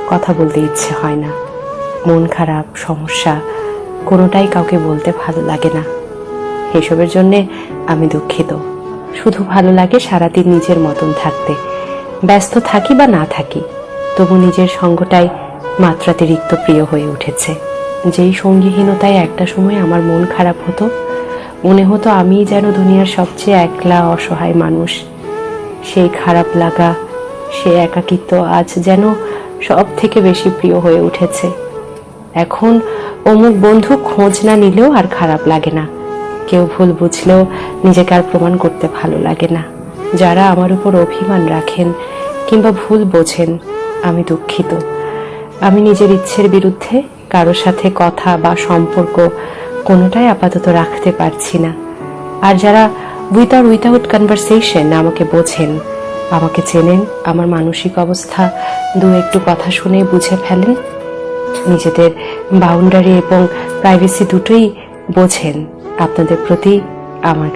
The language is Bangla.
কথা বলতে ইচ্ছে হয় না। মন খারাপ, সমস্যা কোনোটাই কাউকে বলতে ভালো লাগে না। এসবের জন্যে আমি দুঃখিত। শুধু ভালো লাগে সারাদিন নিজের মতন থাকতে। ব্যস্ত থাকি বা না থাকি, তবু নিজের সঙ্গটাই মাত্রাতিরিক্ত প্রিয় হয়ে উঠেছে। যেই সঙ্গীহীনতায় একটা সময় আমার মন খারাপ হতো, মনে হতো আমি যেন দুনিয়ার সবচেয়ে একলা অসহায় মানুষ। সেই খারাপ লাগা, সে একাকিত্ব আজ যেন সব থেকে বেশি প্রিয় হয়ে উঠেছে। এখন অমুক বন্ধু খোঁজ না নিলেও আর খারাপ লাগে না। কেউ ভুল বুঝলেও নিজেকে আর প্রমাণ করতে ভালো লাগে না। যারা আমার উপর অভিমান রাখেন কিংবা ভুল বোঝেন, আমি দুঃখিত। আমি নিজের ইচ্ছের বিরুদ্ধে কারো সাথে কথা বা সম্পর্ক কোনোটাই আপাতত রাখতে পারছি না। আর যারা উইথাউট কনভারসেশন আমাকে বোঝেন, আমাকে চেনেন, আমার মানসিক অবস্থা একটু কথা শুনে বুঝে ফেলেন, নিজেদের বাউন্ডারি এবং প্রাইভেসি দুটোই বোঝেন, আপনাদের প্রতি আমার